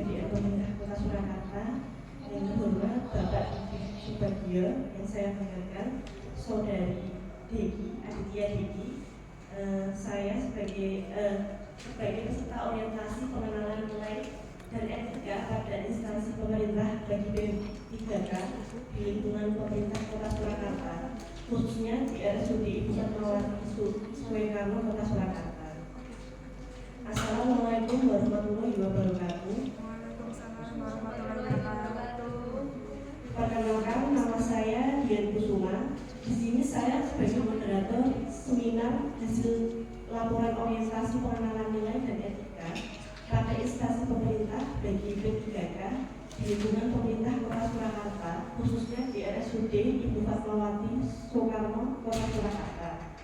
PDN Pemerintah Kota Surakarta, yang terhormat Bapak Subagio yang saya banggakan, Saudari Degi, Aditya Degi, saya sebagai peserta orientasi pengenalan nilai dan etika pada instansi pemerintah bagi P3K di lingkungan pemerintah Kota Surakarta, khususnya di RSUD Ibu Fatmawati Soekarno Kota Surakarta. Assalamualaikum warahmatullahi wabarakatuh. Waalaikumsalam warahmatullahi wabarakatuh. Perkenalkan, nama saya Dian Kusuma. Di sini saya sebagai moderator seminar hasil laporan orientasi pengenalan nilai dan etika pada instansi pemerintah bagi P3K di lingkungan pemerintah Kota Surakarta, khususnya di RSUD Ibu Fatmawati Soekarno Kota Surakarta.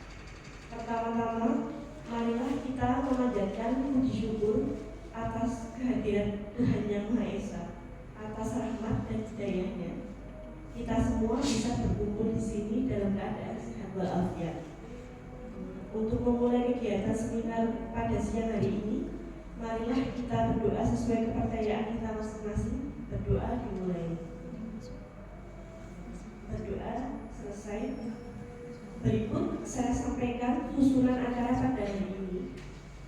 Pertama-tama, marilah kita memanjatkan puji syukur atas kehadiran Tuhan Yang Maha Esa, atas rahmat dan hidayahnya. Kita semua bisa berkumpul di sini dalam keadaan sehat walafiat. Untuk memulai kegiatan seminar pada siang hari ini, marilah kita berdoa sesuai kepercayaan kita masing-masing. Berdoa dimulai. Berdoa selesai. Berikut saya sampaikan susunan acara pada hari ini.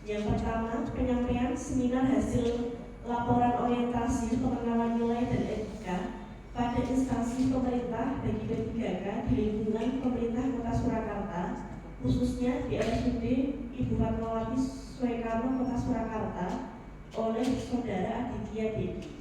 Yang pertama, penyampaian seminar hasil laporan orientasi pengenalan nilai dan etika pada instansi pemerintah bagi P3K di lingkungan pemerintah Kota Surakarta, khususnya di RSUD Ibu Fatmawati Soekarno Kota Surakarta oleh Saudara Aditya Degi.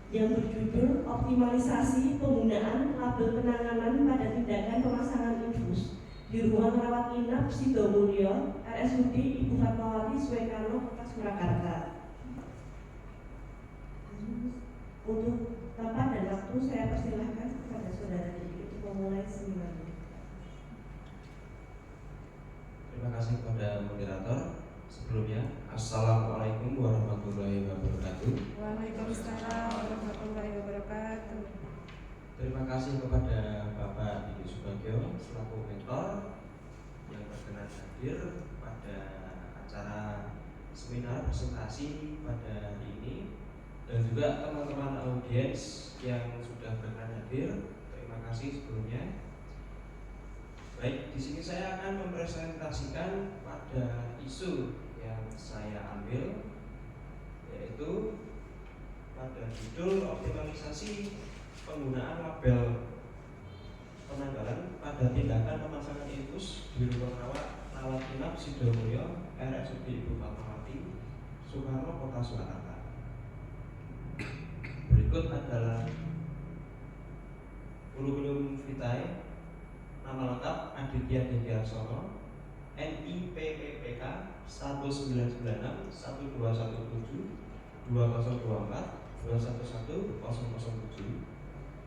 Yang berjudul optimalisasi penggunaan label penanganan pada tindakan pemasangan infus di ruang rawat inap Sidomulyo, RSUD Ibu Fatmawati Soekarno Kota Surakarta. Untuk tempat dan waktu saya persilahkan kepada Saudara Degi untuk memulai seminarnya. Terima kasih kepada moderator. Sebelumnya, Assalamualaikum warahmatullahi wabarakatuh. Waalaikumsalam warahmatullahi wabarakatuh. Terima kasih kepada Bapak Didi Subagio selaku mentor yang berkenan hadir pada acara seminar presentasi pada hari ini, dan juga teman-teman audiens yang sudah berkenan hadir. Terima kasih sebelumnya. Baik, di sini saya akan mempresentasikan pada isu yang saya ambil, yaitu pada judul optimalisasi penggunaan label penanggalan pada tindakan pemasangan infus di ruang rawat inap Sidomulyo, RSUD Ibu Fatmawati Soekarno Kota Surakarta. Berikut adalah kurikulum vitae. Nama lengkap Aditya Degi Arsono, NIPPPK 1996 1217 2024 211007.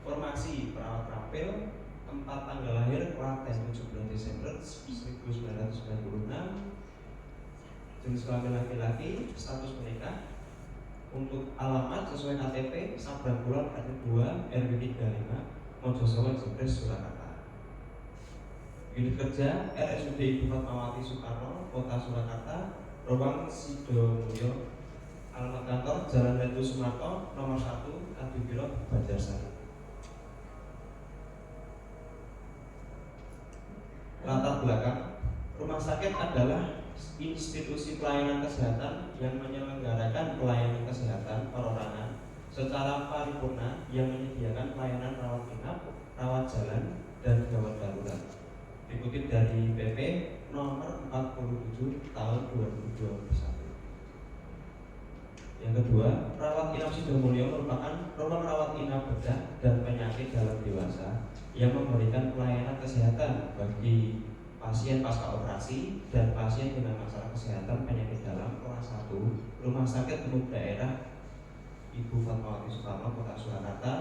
Formasi perawat rapil, tempat tanggal lahir Klaten 17 Desember 1996. Jenis kelamin laki-laki, status menikah. Untuk alamat sesuai KTP Sabran Kulon RT 2 RW 35 Mojosowo Jepres Surakarta. Unit kerja RSUD Ibu Fatmawati Soekarno Kota Surakarta, Ruang Sidomulyo. Alamat kantor Jalan Letu Sumarto nomor 1 Kadipiro Banjarsari. Latar belakang, rumah sakit adalah institusi pelayanan kesehatan yang menyelenggarakan pelayanan kesehatan perorangan secara paripurna, yang menyediakan pelayanan rawat inap, rawat jalan, dan gawat darurat. Dikutip dari PP nomor 47 tahun 2021. Yang kedua, rawat inap Sidomulyo merupakan ruang rawat inap bedah dan penyakit dalam dewasa yang memberikan pelayanan kesehatan bagi pasien pasca operasi dan pasien dengan masalah kesehatan penyakit dalam kelas 1 Rumah Sakit Umum Daerah Ibu Fatmawati Soekarno Kota Surakarta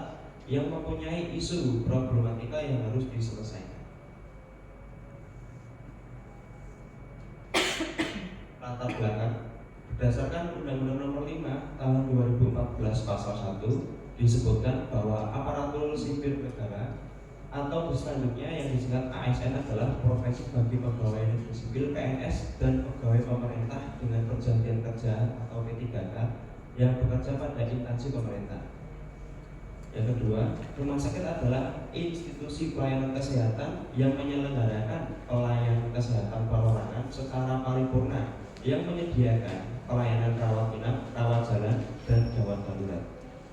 yang mempunyai isu problematika yang harus diselesaikan. Latar belakang, berdasarkan Undang-Undang Nomor 5 Tahun 2014 Pasal 1 disebutkan bahwa aparatur sipil negara atau selanjutnya yang disingkat ASN adalah profesi bagi pegawai negeri sipil PNS dan pegawai pemerintah dengan perjanjian kerja atau P3K yang bekerja pada instansi pemerintah. Yang kedua, rumah sakit adalah institusi pelayanan kesehatan yang menyelenggarakan pelayanan kesehatan perorangan secara paripurna yang menyediakan pelayanan rawat inap, rawat jalan, dan gawat darurat.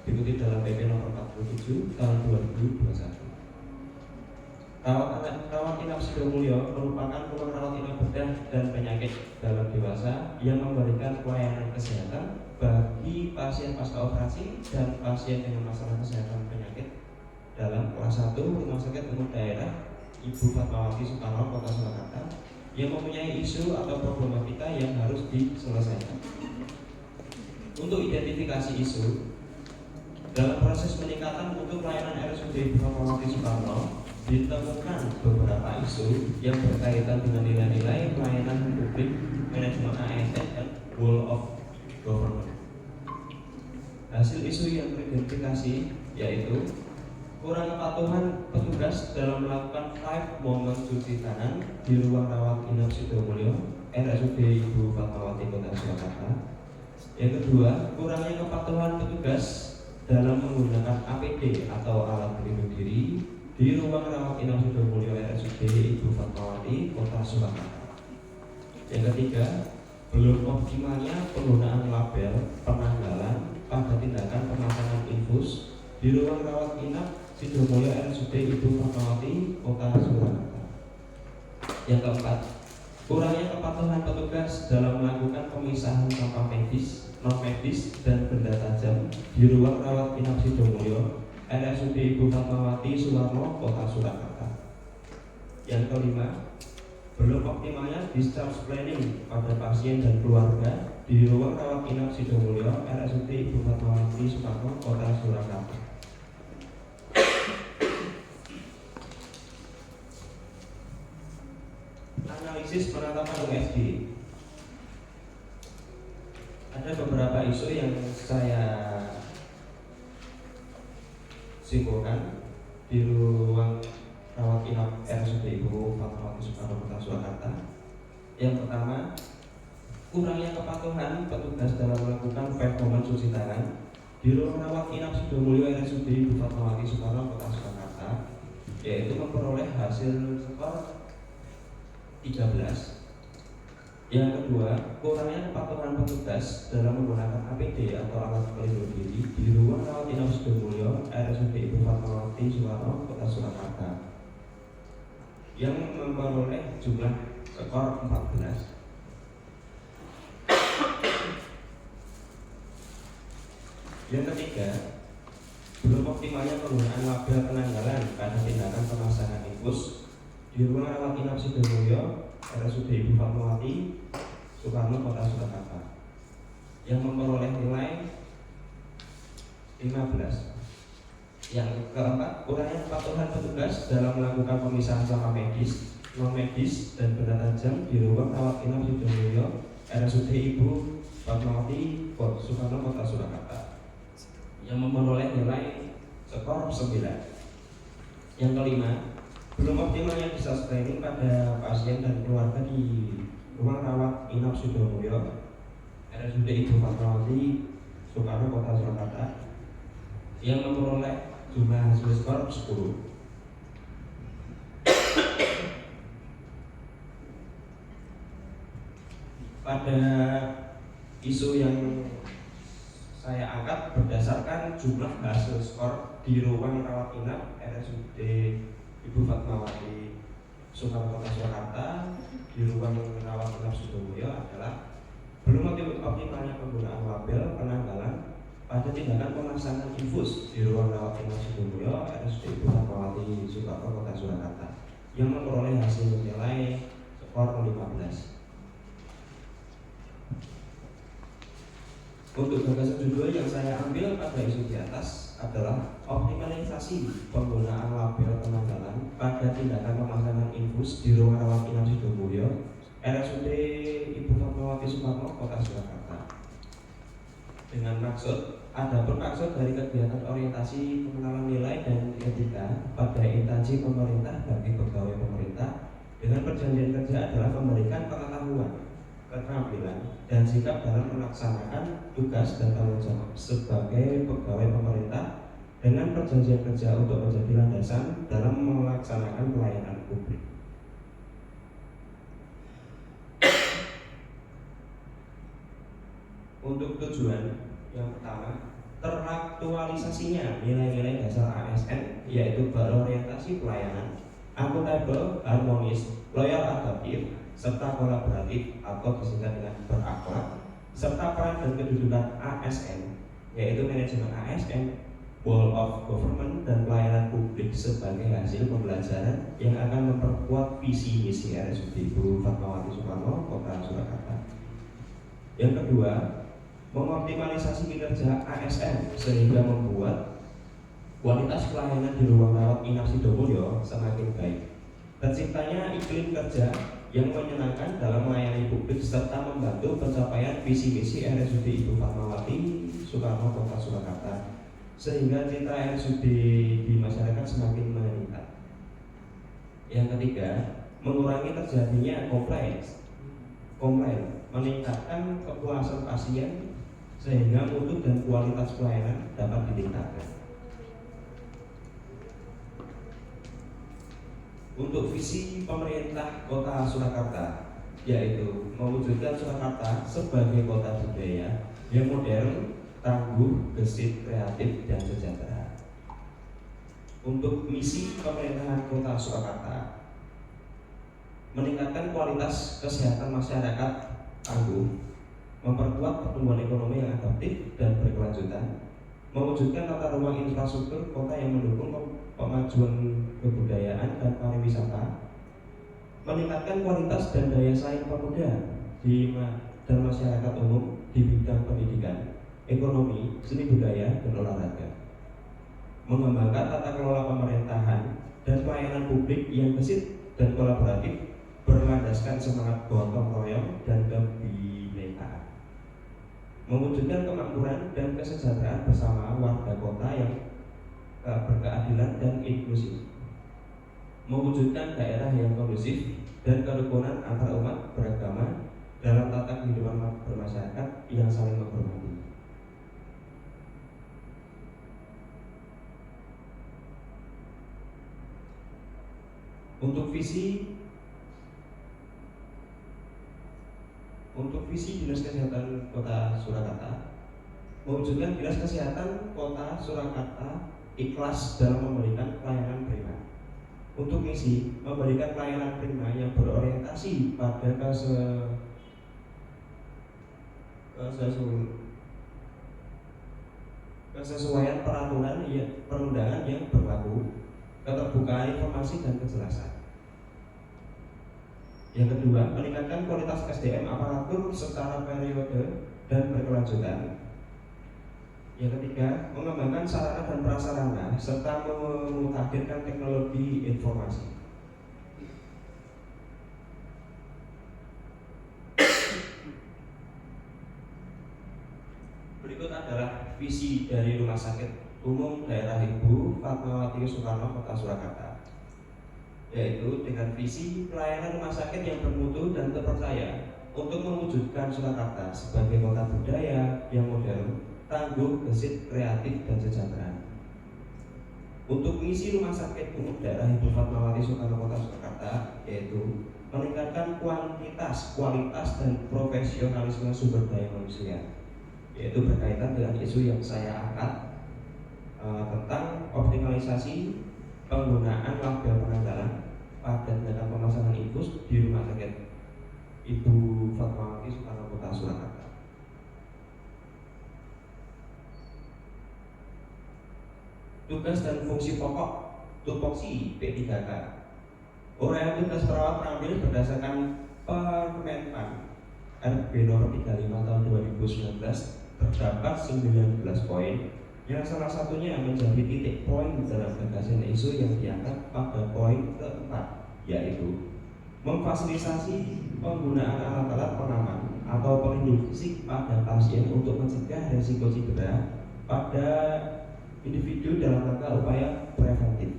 Diikuti dalam PP nomor 47 tahun 2021. Rawat inap Sidomulyo merupakan rumah rawat inap bedah dan penyakit dalam dewasa yang memberikan pelayanan kesehatan bagi pasien pasca operasi dan pasien dengan masalah kesehatan penyakit dalam kelas 1 Rumah Sakit Umum Daerah Ibu Fatmawati Soekarno Kota Surakarta yang mempunyai isu atau problematika yang harus diselesaikan. Untuk identifikasi isu, dalam proses peningkatan untuk pelayanan RSUD Ibu Fatmawati Soekarno ditemukan beberapa isu yang berkaitan dengan nilai-nilai pelayanan publik, manajemen ASN, dan rule of government. Hasil isu yang teridentifikasi yaitu kurang kepatuhan petugas dalam melakukan 5 momen cuci tangan di ruang rawat inap Sidomulyo, RSUD Ibu Fatmawati Kota Surakarta. Yang kedua, kurangnya kepatuhan petugas dalam menggunakan APD atau alat pelindung diri di ruang rawat inap Sidomulyo RSUD Ibu Fatmawati Kota Surakarta. Yang ketiga, belum optimalnya penggunaan label penanggalan pada tindakan pemasangan infus di ruang rawat inap Sidomulyo RSUD Ibu Fatmawati Kota Surakarta. Yang keempat, kurangnya kepatuhan petugas dalam melakukan pemisahan sampah medis, non medis, dan benda tajam di ruang rawat inap Sidomulyo RSUD Ibu Fatmawati Soekarno Kota Surakarta. Yang kelima, belum optimalnya discharge planning pada pasien dan keluarga di ruang rawat inap Sidomulyo RSUD Ibu Fatmawati Soekarno Kota Surakarta. Analisis penetapan USD. Ada beberapa isu yang saya simpulkan di ruang rawat inap RSUD Ibu Fatmawati Soekarno Kota Surakarta. Yang pertama, kurangnya kepatuhan petugas dalam melakukan 5 momen cuci tangan di ruang rawat inap Sidomulyo RSUD Ibu Fatmawati Soekarno Kota Surakarta, yaitu memperoleh hasil skor 13. Yang kedua, kurangnya kepatuhan petugas dalam menggunakan APD atau alat pelindung diri di ruang rawat inap Sidomulyo RSUD Ibu Fatmawati Soekarno Kota Surakarta yang memperoleh jumlah skor 14. Yang ketiga, belum optimalnya penggunaan label penanggalan pada tindakan pemasangan infus di ruang rawat inap Sidomulyo RSUD Ibu Fatmawati Soekarno Kota Surakarta yang memperoleh nilai 15. Yang keempat, kurangnya kepatuhan petugas dalam melakukan pemisahan sampah medis, non medis, dan benda tajam di ruang rawat inap Sidomulyo RSUD Ibu Fatmawati Soekarno Kota Surakarta yang memperoleh nilai skor 9. Yang kelima, belum optimalnya discharge planning pada pasien dan keluarga di ruang rawat inap Sidomulyo RSUD Ibu Fatmawati Soekarno Kota Surakarta yang memperoleh jumlah hasil skor 10. Pada isu yang saya angkat berdasarkan jumlah hasil skor di ruang rawat inap RSUD Ibu Fatmawati Soekarno Kota Surakarta di ruang rawat inap Sidomulyo adalah belum optimalnya penggunaan label penanggalan pada tindakan pemasangan infus di ruang rawat inap Sidomulyo RSUD Ibu Fatmawati Soekarno Kota Surakarta yang memperoleh hasil nilai skor 15. Untuk gagasan judul yang saya ambil pada isu di atas adalah optimalisasi penggunaan label penanggalan pada tindakan pemasangan infus di ruang rawat inap Sidomulyo RSUD Ibu Fatmawati Soekarno Kota Surakarta dengan maksud Adapun maksud dari kegiatan orientasi pengenalan nilai dan etika pada instansi pemerintah bagi pegawai pemerintah dengan perjanjian kerja adalah memberikan pengetahuan, keterampilan, dan sikap dalam melaksanakan tugas dan tanggung jawab sebagai pegawai pemerintah dengan perjanjian kerja untuk menjadi landasan dalam melaksanakan pelayanan publik. Untuk tujuan yang pertama, teraktualisasinya nilai-nilai dasar ASN, yaitu berorientasi pelayanan, akuntabel, harmonis, loyal, adaptif, serta kolaboratif atau disingkat dengan berakhlak, serta peran dan kedudukan ASN, yaitu manajemen ASN, whole of government, dan pelayanan publik sebagai hasil pembelajaran yang akan memperkuat visi misi RSUD Ibu Fatmawati Soekarno Kota Surakarta. Yang kedua, mengoptimalisasi kinerja ASN sehingga membuat kualitas pelayanan di ruang rawat inap Sidomulyo semakin baik. Terciptanya iklim kerja yang menyenangkan dalam melayani publik serta membantu pencapaian visi misi RSUD Ibu Fatmawati Soekarno Kota Surakarta sehingga citra RSUD di masyarakat semakin meningkat. Yang ketiga, mengurangi terjadinya komplain, meningkatkan kepuasan pasien sehingga mutu dan kualitas pelayanan dapat ditingkatkan. Untuk visi pemerintah Kota Surakarta, yaitu mewujudkan Surakarta sebagai kota budaya yang modern, tangguh, gesit, kreatif, dan sejahtera. Untuk misi pemerintahan Kota Surakarta, meningkatkan kualitas kesehatan masyarakat tangguh, memperkuat pertumbuhan ekonomi yang adaptif dan berkelanjutan, mewujudkan tata ruang infrastruktur kota yang mendukung pemajuan kebudayaan dan pariwisata, meningkatkan kualitas dan daya saing pemuda dan masyarakat umum di bidang pendidikan, ekonomi, seni budaya, dan olahraga, mengembangkan tata kelola pemerintahan dan pelayanan publik yang gesit dan kolaboratif, berlandaskan semangat gotong royong dan kebinekaan, mewujudkan kemakmuran dan kesejahteraan bersama warga kota yang berkeadilan dan inklusif, mewujudkan daerah yang kondusif dan kerukunan antar umat beragama dalam tata kehidupan bermasyarakat yang saling menghormati. Untuk visi Dinas Kesehatan Kota Surakarta, mewujudkan Dinas Kesehatan Kota Surakarta ikhlas dalam memberikan pelayanan prima. Untuk misi, memberikan pelayanan prima yang berorientasi pada kesesuaian perundangan yang berlaku, keterbukaan informasi dan kejelasan. Yang kedua, meningkatkan kualitas SDM aparatur secara periode dan berkelanjutan. Yang ketiga, mengembangkan sarana dan prasarana serta memutakhirkan teknologi informasi. Berikut adalah visi dari Rumah Sakit Umum Daerah Ibu Fatmawati Soekarno Kota Surakarta, yaitu dengan visi pelayanan rumah sakit yang bermutu dan terpercaya untuk mewujudkan Surakarta sebagai kota budaya yang modern, tangguh, gesit, kreatif, dan sejahtera. Untuk misi Rumah Sakit Umum Daerah Ibu Fatmawati Soekarno Kota Surakarta, yaitu meningkatkan kuantitas, kualitas, dan profesionalisme sumber daya manusia, yaitu berkaitan dengan isu yang saya angkat tentang optimalisasi penggunaan label penanggalan pada data pemasangan infus di Rumah Sakit Ibu Fatmawati Soekarno Kota Surakarta. Tugas dan fungsi pokok tupoksi P3K. Uraian tugas perawat terampil berdasarkan Permenpan RB Nomor 35 Tahun 2019 terdapat 19 poin yang salah satunya menjadi titik poin dalam gagasan isu yang diangkat pada poin keempat, yaitu memfasilitasi penggunaan alat-alat pengaman atau pelindung fisik pada pasien untuk mencegah resiko cedera pada individu dalam rangka upaya preventif.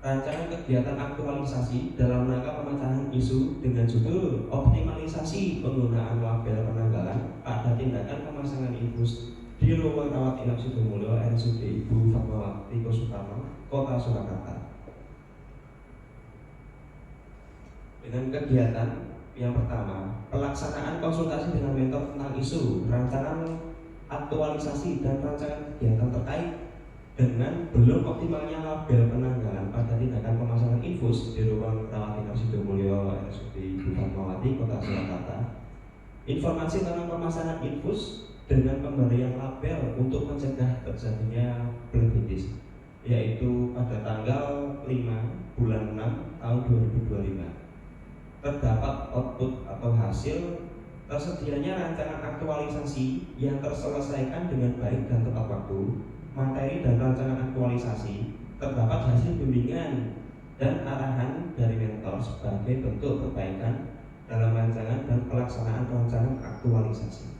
Rancangan kegiatan aktualisasi dalam rangka pemecahan isu dengan judul optimalisasi penggunaan label penanggalan pada tindakan pemasangan infus di ruang rawat inap Sidomulyo RSUD Ibu Fatmawati Sukarno, Kota Surakarta. Dengan kegiatan yang pertama, pelaksanaan konsultasi dengan mentor tentang isu, rancangan aktualisasi dan rancangan kegiatan terkait dengan belum optimalnya label penanggalan pada tindakan pemasangan infus di ruang rawat inap Sidomulyo RSUD Ibu Fatmawati Kota Surakarta. Informasi tentang pemasangan infus dengan pemberian label untuk mencegah terjadinya blebitis, yaitu pada tanggal 5 bulan 6 tahun 2025. Terdapat output atau hasil tersedianya rancangan aktualisasi yang terselesaikan dengan baik dan tepat waktu. Materi dan rancangan aktualisasi terdapat hasil bimbingan dan arahan dari mentor sebagai bentuk perbaikan dalam rancangan dan pelaksanaan rancangan aktualisasi.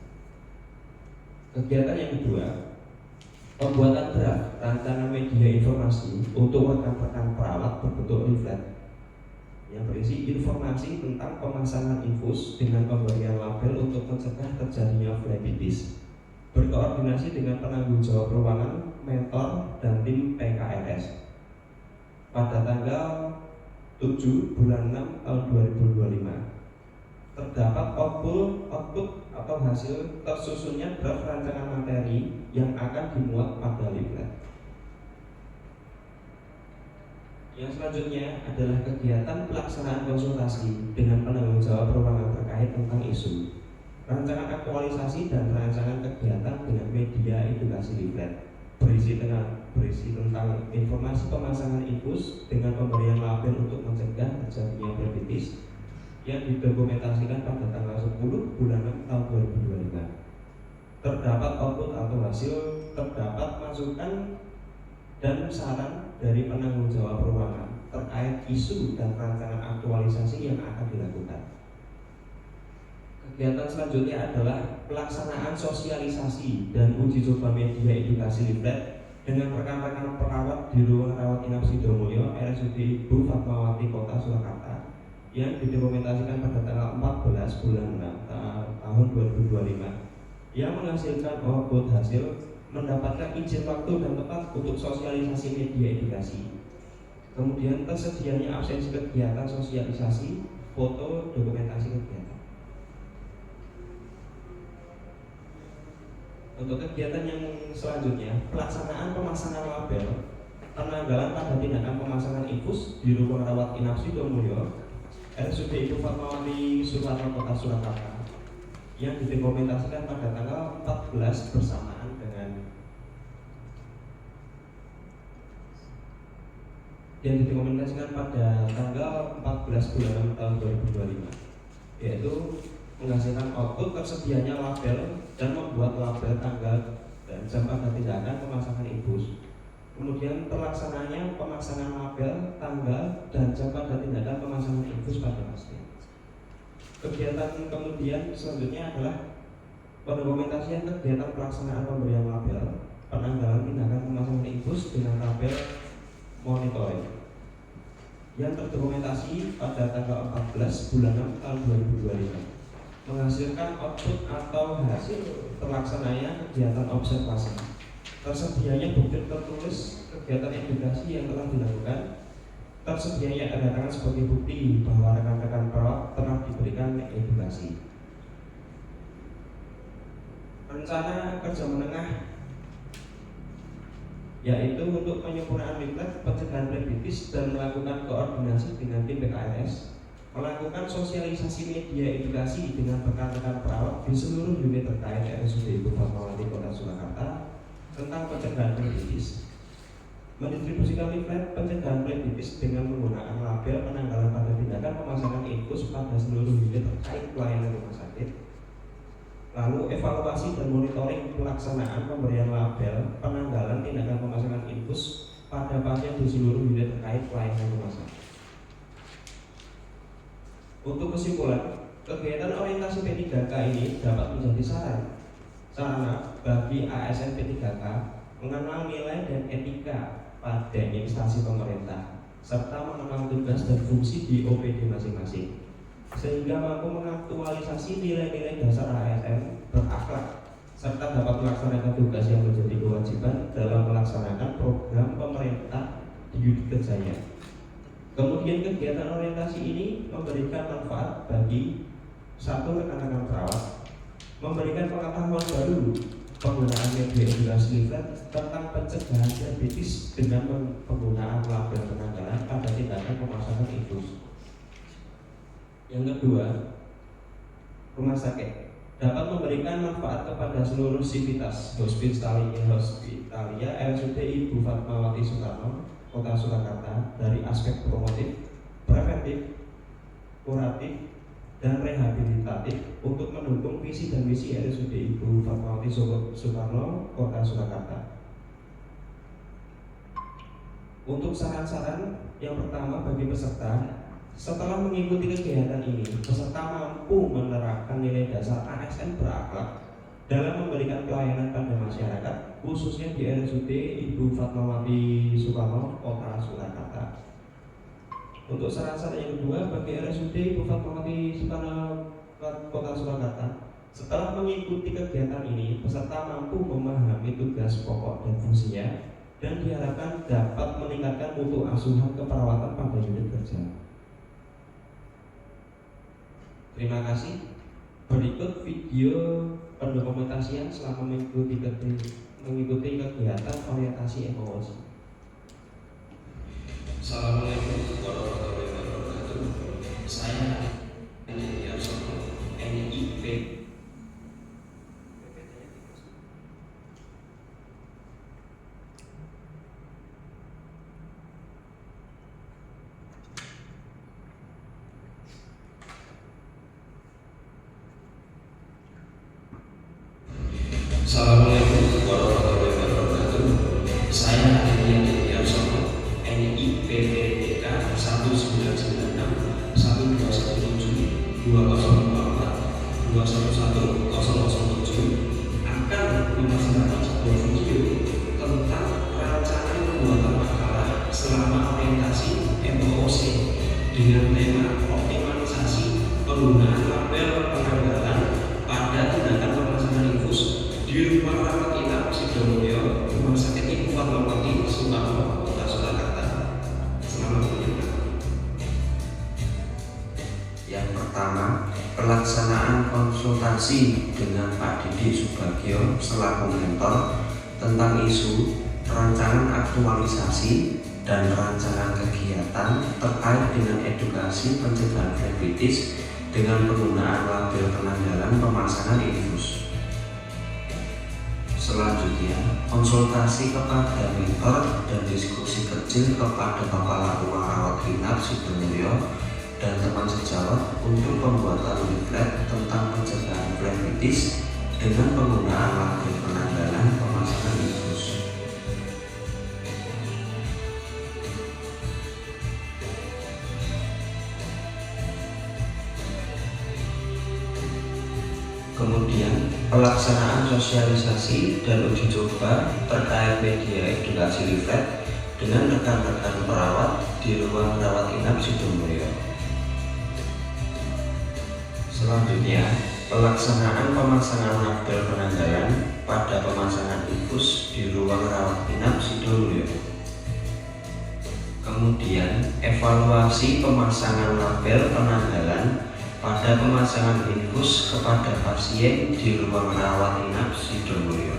Kegiatan yang kedua, pembuatan draft rancangan media informasi untuk rekan-rekan perawat berbentuk leaflet yang berisi informasi tentang pemasangan infus dengan pemberian label untuk mencegah terjadinya blebitis, berkoordinasi dengan penanggung jawab ruangan, mentor, dan tim PKRS. Pada tanggal 7 bulan 6 tahun 2025 terdapat output atau hasil tersusunnya draft rancangan materi yang akan dimuat pada leaflet. Yang selanjutnya adalah kegiatan pelaksanaan konsultasi dengan penanggung jawab ruangan terkait tentang isu, rancangan aktualisasi dan rancangan kegiatan dengan media edukasi leaflet berisi tentang informasi pemasangan infus dengan pemberian label untuk mencegah terjadinya blebitis yang didokumentasikan pada tanggal 10 bulan 6 tahun 2025. Terdapat output atau hasil, terdapat masukan dan saran dari penanggung jawab ruangan terkait isu dan rancangan aktualisasi yang akan dilakukan. Kegiatan selanjutnya adalah pelaksanaan sosialisasi dan uji coba media edukasi leaflet dengan rekan-rekan perawat di ruang rawat inap Sidomulyo RSUD Ibu Fatmawati Kota Surakarta yang didokumentasikan pada tanggal 14 bulan 6 tahun 2025 yang menghasilkan output hasil mendapatkan izin waktu dan tempat untuk sosialisasi media edukasi. Kemudian tersedianya absensi kegiatan sosialisasi, foto, dokumentasi kegiatan. Untuk kegiatan yang selanjutnya, pelaksanaan pemasangan label penanggalan pada tindakan pemasangan infus di ruang rawat inap Sidomulyo RSUD Ibu Fatmawati Sukarno Kota Surakarta yang didokumentasikan pada tanggal 14 bersamaan dengan yang didokumentasikan pada tanggal 14 bulan tahun 2025, yaitu menghasilkan output tersedianya label dan membuat label tanggal dan jam pada tindakan pemasangan infus. Kemudian terlaksananya pemasangan label, tanggal, dan jam pada tindakan pemasangan infus pada pasien. Kegiatan kemudian selanjutnya adalah pendokumentasian kegiatan pelaksanaan pemberian label, penanggalan tindakan pemasangan infus dengan label monitoring yang terdokumentasi pada tanggal 14 bulan 6 tahun 2025. Menghasilkan output atau hasil terlaksananya kegiatan observasi, tersedianya bukti tertulis kegiatan edukasi yang telah dilakukan, tersedianya tanda tangan sebagai bukti bahwa rekan-rekan perawat telah diberikan edukasi. Rencana kerja menengah yaitu untuk penyempurnaan leaflet pencegahan blebitis dan melakukan koordinasi dengan tim PKRS, melakukan sosialisasi media edukasi dengan rekan-rekan perawat di seluruh unit terkait RSUD Ibu Fatmawati Kota Surakarta tentang pencegahan blebitis, mendistribusikan leaflet pencegahan blebitis dengan menggunakan label penanggalan pada tindakan pemasangan infus pada seluruh unit terkait pelayanan rumah sakit, lalu evaluasi dan monitoring pelaksanaan pemberian label penanggalan tindakan pemasangan infus pada pasien di seluruh unit terkait pelayanan rumah sakit. Untuk kesimpulan, kegiatan orientasi P3K ini dapat menjadi sarana bagi ASN P3K mengenal nilai dan etika pada instansi pemerintah, serta mengenal tugas dan fungsi di OPD masing-masing, sehingga mampu mengaktualisasi nilai-nilai dasar ASN berakhlak, serta dapat melaksanakan tugas yang menjadi kewajiban dalam melaksanakan program pemerintah di unit kerjanya. Kemudian kegiatan orientasi ini memberikan manfaat bagi satu rekan-rekan perawat, memberikan pengetahuan baru penggunaan media edukasi leaflet tentang pencegahan diabetes dengan penggunaan label penanggalan pada tindakan pemasangan infus. Yang kedua, rumah sakit dapat memberikan manfaat kepada seluruh sivitas Hospitalia RSUD Ibu Fatmawati Soekarno Kota Surakarta dari aspek promotif, preventif, kuratif, dan rehabilitatif untuk mendukung visi dan misi RSUD Ibu Fatmawati Soekarno Kota Surakarta. Untuk saran-saran yang pertama bagi peserta, setelah mengikuti kegiatan ini, peserta mampu menerapkan nilai dasar ASN berakhlak dalam memberikan pelayanan pada masyarakat, khususnya di RSUD Ibu Fatmawati Soekarno Kota Surakarta. Untuk saran-saran yang kedua bagi RSUD Ibu Fatmawati Soekarno Kota Surakarta, setelah mengikuti kegiatan ini, peserta mampu memahami tugas pokok dan fungsinya dan diharapkan dapat meningkatkan mutu asuhan keperawatan pada unit kerja. Terima kasih. Berikut video pendokumentasian selama mengikuti kegiatan orientasi emosi. Assalamualaikum warahmatullahi wabarakatuh. Saya Andi Yarsono, NIP. Assalamualaikum warahmatullahi wabarakatuh. Saya Andi Yarsono, NIP PPTK 1996 1217 2044 211 007 akan memastikan sebuah video tentang rancangan pembuatan makalah selama orientasi MOOC dengan tema optimalisasi penggunaan label penanggalan pada tindakan pemasangan infus di rumah rawat inap Sidomulyo, Rumah Sakit Ibu Fatmawati Soekarno Kota Surakarta. Selamat menyaksikan. Yang pertama, pelaksanaan konsultasi dengan Pak Didi Subagio selaku mentor tentang isu rancangan aktualisasi dan rancangan kegiatan terkait dengan edukasi pencegahan diabetes dengan penggunaan label penanggalan pemasangan infus. Selanjutnya, konsultasi kepada mentor dan diskusi kecil kepada Kepala Rumah Rawat Inap Sidomulyo dan teman sejawat untuk pembuatan leaflet tentang pencegahan diabetes dengan penggunaan label penanggalan pemasangan infus. Kemudian, pelaksanaan sosialisasi dan uji coba terkait media edukasi leaflet dengan rekan-rekan perawat di ruang rawat inap Sidomulyo. Selanjutnya, pelaksanaan pemasangan label penanggalan pada pemasangan infus di ruang rawat inap Sidomulyo. Kemudian, evaluasi pemasangan label penanggalan pada pemasangan infus kepada pasien di ruang rawat inap Sidomulyo.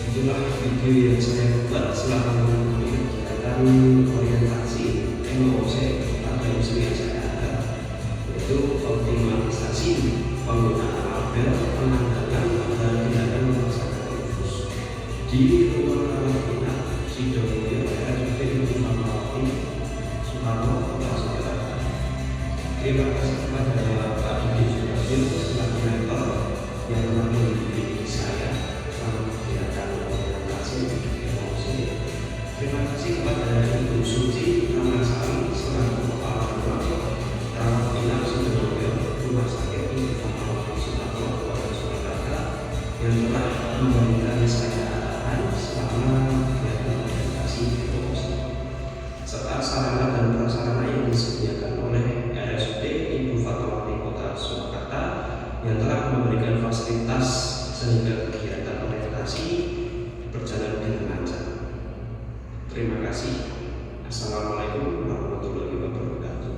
Itulah video yang saya buat selama mengikuti kegiatan orientasi MOOC pada isu yang saya angkat, yaitu optimalisasi penggunaan label penanggalan pada tindakan pemasangan infus di ruang rawat inap Sidomulyo RSUD Ibu Fatmawati Soekarno Kota Surakarta. Terima kasih kepada Pak Didi Subagio selaku mentor yang telah membimbing saya selama kegiatan orientasi emosi. Terima kepada Ibu Suci Ramasari selaku Kepala Rawat Inap Sidoarjo Rumah Sakit Umum Fatmawati Soekarno Kota Surakarta yang telah memberikan saya arahan selama kegiatan orientasi FOC serta sarana dan prasarana yang disediakan oleh RSUD Ibu Fatmawati Kota Surakarta yang telah memberikan fasilitas sehingga kegiatan orientasi berjalan dengan lancar. Terima kasih. Assalamualaikum warahmatullahi wabarakatuh.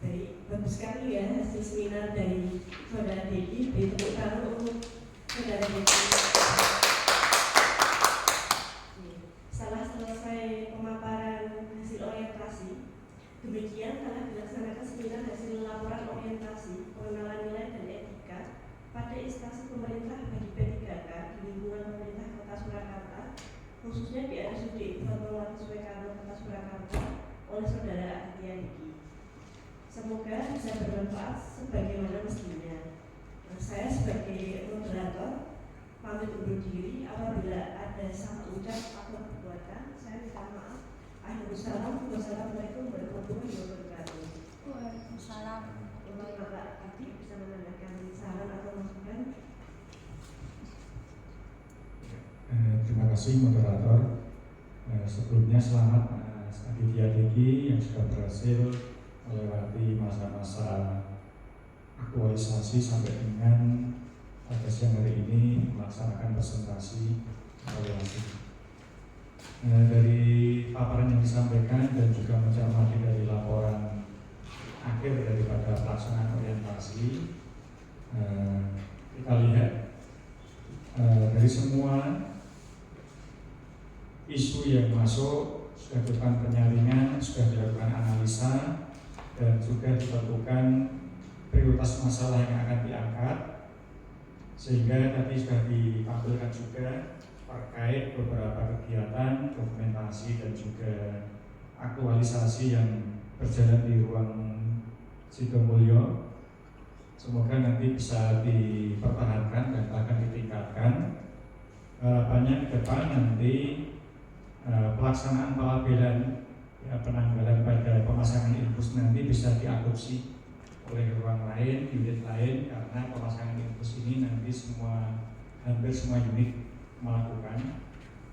Baik, bagus sekali ya hasil seminar dari Saudara Dedi. Beri tepuk tangan untuk Saudara Dedi. Setelah selesai pemaparan hasil orientasi, demikian telah dilaksanakan seminar hasil laporan orientasi pengenalan nilai dan etika pada instansi pemerintah bagi P3K di lingkungan pemerintah Kota Surakarta, khususnya di RSUD Fatmawati Soekarno Kota Surakarta oleh Saudara Aditya Diki. Semoga bisa bermanfaat sebagaimana mestinya. Saya sebagai moderator pamit undur diri. Apabila ada salah ucap atau perbuatan, saya minta maaf. Akhirussalam. Wassalamualaikum warahmatullahi wabarakatuh. Waalaikumsalam. Untuk Bapak Adik bisa menambahkan saran atau masukan. Terima kasih moderator. Sebelumnya selamat Mas Aditya Diki yang sudah berhasil melewati masa-masa aktualisasi sampai dengan pada siang hari ini melaksanakan presentasi evaluasi. Dari paparan yang disampaikan dan juga mencermati dari laporan akhir daripada pelaksanaan orientasi, kita lihat dari semua isu yang masuk sudah dilakukan penyaringan, sudah dilakukan analisa, dan juga ditentukan prioritas masalah yang akan diangkat, sehingga tadi sudah ditampilkan juga terkait beberapa kegiatan, dokumentasi, dan juga aktualisasi yang berjalan di ruang Sidomulyo. Semoga nanti bisa dipertahankan dan bahkan ditingkatkan. Harapannya ke depan nanti pelaksanaan pelabelan penanggalan pada pemasangan infus nanti bisa diadopsi oleh ruang lain, unit lain, karena pemasangan infus ini nanti hampir semua unit melakukan,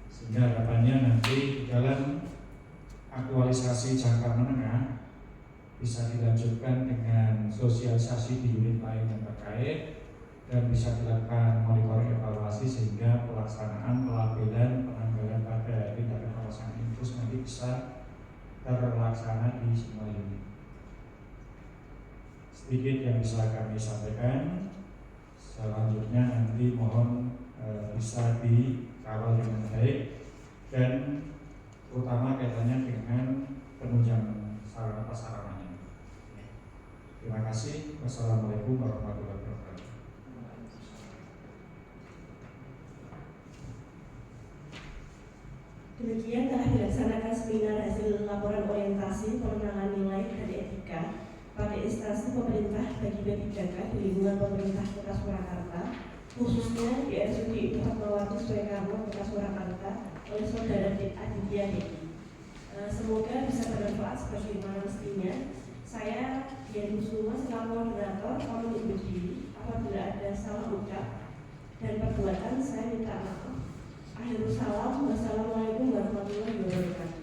sehingga harapannya nanti dalam aktualisasi jangka menengah bisa dilanjutkan dengan sosialisasi di unit lain yang terkait dan bisa dilakukan monitoring evaluasi sehingga pelaksanaan pelabelan penanggalan pada tindakan pemasangan infus nanti bisa terlaksana di semua unit. Sedikit yang bisa kami sampaikan. Selanjutnya nanti mohon bisa dikawal dengan baik dan terutama kaitannya dengan penunjang sarana prasarananya. Terima kasih. Wassalamualaikum warahmatullahi wabarakatuh. Demikian telah dilaksanakan seminar hasil laporan orientasi pengenalan nilai dan etika pada instansi pemerintah bagi P3K di lingkungan pemerintah Kota Surakarta, khususnya di RSUD Fatmawati Soekarno Kota Surakarta oleh Saudara Aditya Diki. Semoga bisa bermanfaat sebagaimana mestinya. Saya Dian Kusuma selaku moderator pamit undur diri. Apabila ada salah ucap dan perbuatan, saya minta maaf. Akhirussalam. Wassalamualaikum warahmatullahi wabarakatuh.